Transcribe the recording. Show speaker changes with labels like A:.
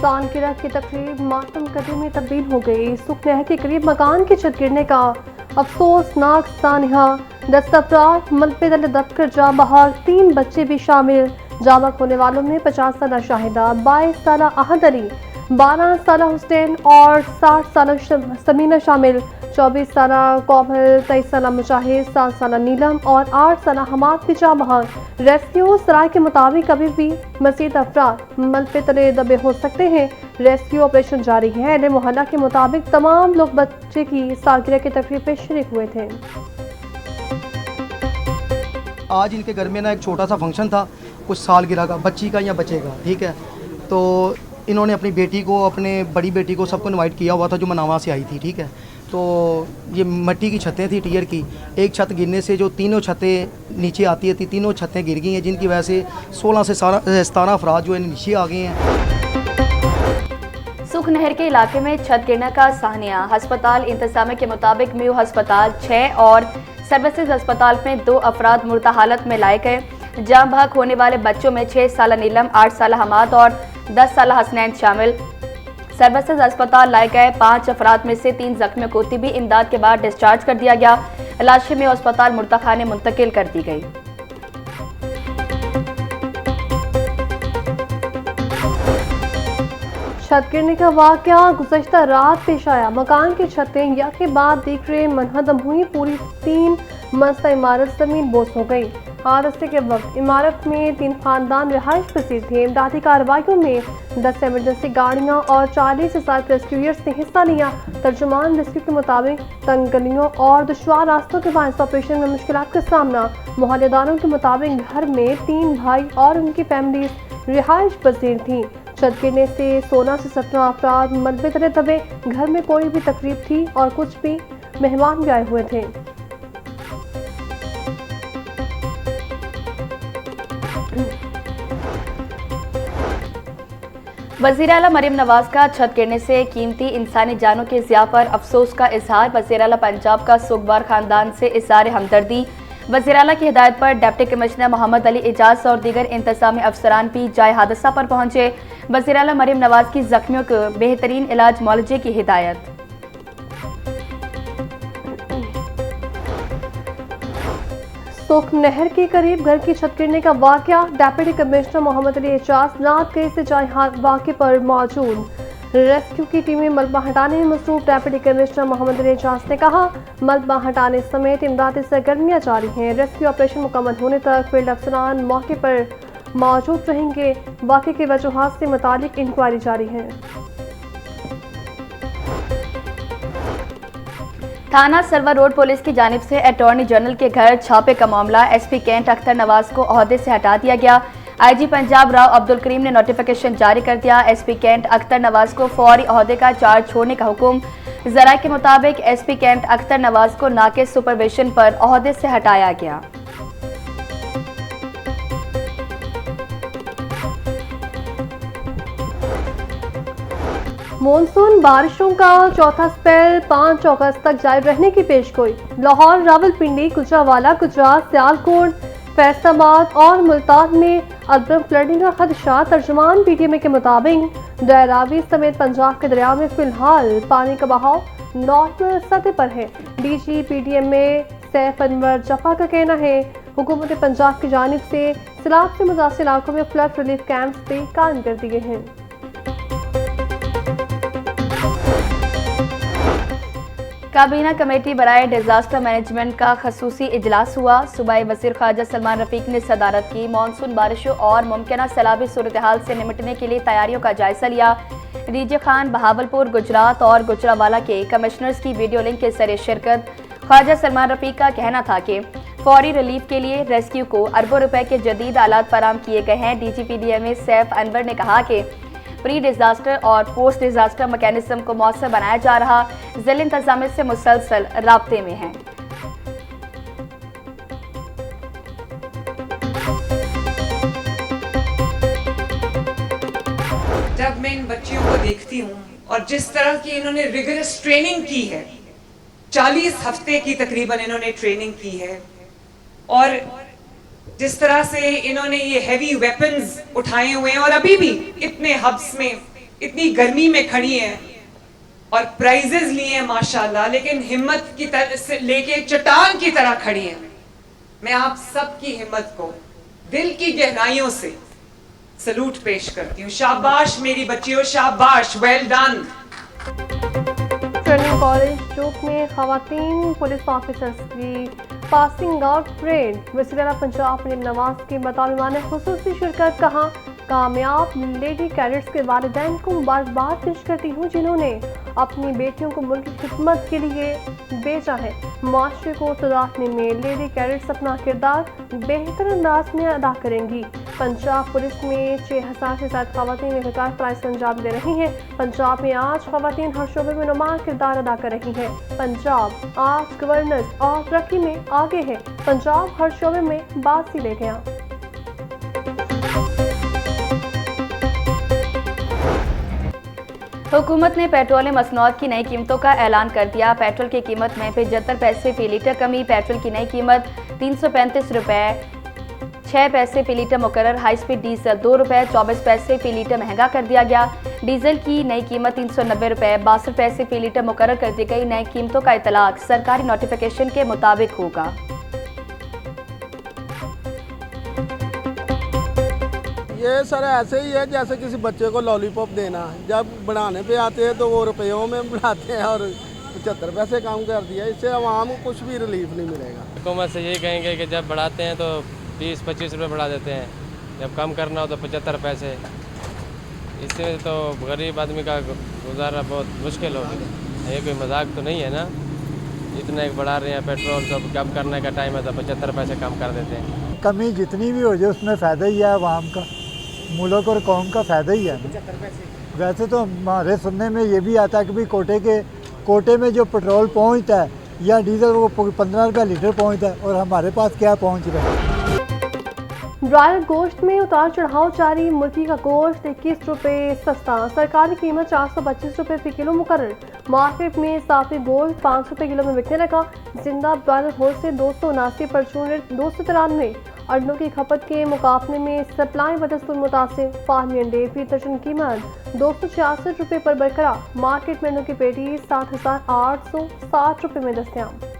A: सालगिरह की तकरीब मातम कदी में तब्दील हो गई। सुखनहर के करीब मकान की छत गिरने का अफसोसनाक सानिहा। 10 अफराद मलबे तले दबकर जा बहार, 3 बच्चे भी शामिल। जामक होने वालों में 50 साल शाहिदा, 22 साल अहद अली, 12 साल हुसैन और 60 साल समीना शामिल। 24 साल कौभल, 23 साल मुजाहिद, 7 साल नीलम और 8 साल हमाद भी जा बहार। रेस्क्यू सराय के मुताबिक अभी भी मजीद अफराद मलबे तले दबे हो सकते हैं। रेस्क्यू ऑपरेशन जारी है। अहले मोहल्ला के मुताबिक तमाम लोग बच्चे की सालगिरह की तकरीब में शरीक हुए थे।
B: आज इनके घर में ना एक छोटा सा फंक्शन था, कुछ सालगिरह का, बच्ची का या बच्चे का, ठीक है। तो इन्होंने अपनी बेटी को, अपने बड़ी बेटी को, सबको इनवाइट किया हुआ था जो मनावा से आई थी, ठीक है। तो ये मिट्टी की छतें थी टियर की। एक छत गिरने से जो तीनों छतें नीचे आती थी, तीनों छतें गिर गई हैं, जिनकी वजह से 16 से 17 अफराद जो है नीचे आ गए हैं।
C: सुखनहर के इलाके में छत गिरने का सानिया। अस्पताल इंतजामिया के मुताबिक म्यू अस्पताल 6 और सर्विसेज अस्पताल में 2 अफराद मुर्दा हालत में लाए गए। जाम बहक होने वाले बच्चों में 6 साल नीलम, 8 साल हमाद और 10 साल हसनैन शामिल। सर्विसेज अस्पताल लाए गए 5 अफराद में से 3 जख्मियों को तिबी इमदाद के बाद डिस्चार्ज कर दिया गया। लाशें में अस्पताल मुर्दाखाने मुंतकिल कर दी गई।
A: छत गिरने का वाकया गुज़श्ता रात पेश आया। मकान की छतें या के बाद दीगरें मनहदम हुई। पूरी 3 मंजिला इमारत जमीन बोस हो गई। हादसे के वक्त इमारत में 3 खानदान रिहाइश पसीर थे। इमदादी कार्रवाइयों में 10 एमरजेंसी गाड़ियां और 40 से ज़्यादा रेस्क्यूयर्स ने हिस्सा लिया। तर्जुमान रेस्क्यू के मुताबिक तंग गलियों और दुश्वार रास्तों के बायस ऑपरेशन में मुश्किलात का सामना। मोहल्लेदारों के मुताबिक घर में 3 भाई और उनकी फैमिलीज रिहाइश पसीर थी। छत गिरने से 16 से 17 अफराद मलबे तले दबे। घर में कोई भी तकरीब थी और कुछ भी मेहमान भी आए हुए थे।
C: वज़ीर आला मरीम नवाज का छत गिरने से कीमती इंसानी जानों के ज़िया पर अफसोस का इजहार। वज़ीर आला पंजाब का सुगवार खानदान से इज़हार हमदर्दी। वज़ीर आला की हिदायत पर डिप्टी कमिश्नर मोहम्मद अली एजाज और दीगर इंतजामी अफसरान भी जाए हादसा पर पहुंचे। वज़ीर आला मरीम नवाज की जख्मियों को बेहतरीन इलाज मुआलजे की हिदायत।
A: सुखनहर के करीब घर की छत गिरने का वाकया। डिप्टी कमिश्नर मोहम्मद अली एजाज रात गए से जाए वाक़े पर मौजूद। रेस्क्यू की टीमें मलबा हटाने में मसरूफ। डिप्टी कमिश्नर मोहम्मद अली एजाज ने कहा, मलबा हटाने समेत इमदादी सरगर्मियां जारी हैं। रेस्क्यू ऑपरेशन मुकम्मल होने तक फील्ड अफसरान मौके पर मौजूद रहेंगे। वाक़े की वजूहात से मुतालिक इंक्वायरी जारी है।
C: थाना सरवर रोड पुलिस की जानिब से अटॉर्नी जनरल के घर छापे का मामला। एसपी कैंट अख्तर नवाज को ओहदे से हटा दिया गया। आईजी पंजाब राव अब्दुल करीम ने नोटिफिकेशन जारी कर दिया। एसपी कैंट अख्तर नवाज को फौरी ओहदे का चार्ज छोड़ने का हुक्म। जराये के मुताबिक एसपी कैंट अख्तर नवाज को नाकिस सुपरविजन पर ओहदे से हटाया गया।
A: मॉनसून बारिशों का चौथा स्पेल 5 अगस्त तक जारी रहने की पेशगोई। लाहौर, रावलपिंडी, गुजरावाला, गुजरात, सियालकोट, फैसलाबाद और मुल्तान में अदरक फ्लडिंग का खदशा। तर्जुमान पीटीएम के मुताबिक दरियावी समेत पंजाब के दरिया में फिलहाल पानी का बहाव नॉर्मल सतह पर है। डीजी पीटीएम में सैफ अनवर जफा का कहना है, हुकूमत पंजाब की जानिब से सैलाब से मुतासिर इलाकों में फ्लड रिलीफ कैंप्स भी कायम कर दिए हैं।
C: काबीना कमेटी बराए डिजास्टर मैनेजमेंट का खसूसी इजलास हुआ। सूबाई वज़ीर ख्वाजा सलमान रफीक ने सदारत की। मॉनसून बारिशों और मुमकिन सैलाबी सूरत हाल से निपटने के लिए तैयारियों का जायजा लिया। डीजे खान, बहावलपुर, गुजरात और गुजरावाला के कमिश्नर्स की वीडियो लिंक के जरिए शिरकत। ख्वाजा सलमान रफीक का कहना था कि फौरी रिलीफ के लिए रेस्क्यू को अरबों रुपए के जदीद आलात फराम किए गए हैं। DGPDMA सैफ अनवर ने कहा कि प्री डिजास्टर और पोस्ट डिजास्टर मैकेनिज्म को मौसर बनाया जा रहा। जिला इंतजामिया से मुसलसल राब्ते में हैं।
D: जब मैं इन बच्चियों को देखती हूँ और जिस तरह की इन्होंने रिगरस ट्रेनिंग की है, 40 हफ्ते की तकरीबन इन्होंने ट्रेनिंग की है, और जिस तरह से इन्होंने ये हैवी वेपन्स उठाए हुए हैं और अभी भी इतने हब्स में इतनी गर्मी में खड़ी हैं और प्राइजेस लिए हैं माशाल्लाह, लेकिन हिम्मत की तरह से लेके चट्टान की तरह खड़ी हैं। मैं आप सबकी हिम्मत को दिल की गहराइयों से सलूट पेश करती हूँ। शाबाश मेरी बच्चियों, शाबाश, well done.
A: Training college Chowk में खवातीन पुलिस ऑफिसर्स की पासिंग आउट परेड। वज़ीर-ए-आला पंजाब मरीम नवाज की बतौर खुसूसी शिरकत। कहा, कामयाब लेडी कैडेट्स के वालिदैन को मुबारकबाद पेश करती हूँ जिन्होंने अपनी बेटियों को मुल्क की खिदमत के लिए भेजा है। माशरे को सुधारने में लेडी कैडेट्स अपना किरदार बेहतर अंदाज में अदा करेंगी। पंजाब पुलिस में 6000 से ज्यादा खवातीन बेहतर प्राइस अंजाम दे रही हैं। पंजाब में आज खवातीन हर शोबे में नुमायां किरदार अदा कर रही हैं। पंजाब आज गवर्नेंस और तरक्की में आगे है। पंजाब हर शोबे में बाजी ले गया।
C: हुकूमत ने पेट्रोलियम मसनूआत की नई कीमतों का ऐलान कर दिया। पेट्रोल की कीमत में 75 पैसे फी लीटर कमी। पेट्रोल की नई कीमत 335 रुपये 6 पैसे फी लीटर मुकर्रर। हाई स्पीड डीजल 2 रुपये 24 पैसे फी लीटर महंगा कर दिया गया। डीजल की नई कीमत 390 रुपये 62 पैसे फी लीटर मुकर्रर कर दी गई। नई कीमतों का इतलाक सरकारी नोटिफिकेशन के मुताबिक होगा।
E: ये सर ऐसे ही है जैसे किसी बच्चे को लॉलीपॉप देना। जब बढ़ाने पे आते हैं तो वो रुपयों में बढ़ाते हैं और 75 पैसे कम कर दिया। इससे आवाम को कुछ भी रिलीफ नहीं मिलेगा।
F: हुकूमत से यही कहेंगे कि जब बढ़ाते हैं तो 20-25 रुपये बढ़ा देते हैं, जब कम करना हो तो 75 पैसे। इससे तो गरीब आदमी का गुजारा बहुत मुश्किल हो गया। ये कोई मजाक तो नहीं है ना। इतना एक बढ़ा रहे हैं पेट्रोल, तो कम करने का टाइम है तो 75 पैसे कम कर देते हैं।
G: कमी जितनी भी हो जाए उसमें फ़ायदा ही है आवाम का, मुल्क और कौम का फ़ायदा ही है। वैसे तो हमारे सुनने में ये भी आता है कि भाई कोटे में जो पेट्रोल पहुंचता है या डीजल वो 15 रुपये लीटर पहुंचता है और हमारे पास क्या पहुंच रहा है।
A: ब्रायलर गोश्त में उतार चढ़ाव जारी। मुर्गी का गोश्त 21 रुपये सस्ता। सरकारी कीमत 425 रुपये फी किलो मुकर्रर। मार्केट में साफी गोश्त 500 रुपये किलो में बिकने लगा। जिंदा ब्रायलर गोश्त से 279, परचून रेट 293। अंडों की खपत के मुकाबले में सप्लाई बदस्तूर मुतासिर। फार्मी अंडे फी दर्जन कीमत 266 रुपये पर बरकरार। मार्केट में अंडों की पेटी 7860 रुपये में दस्तयाब।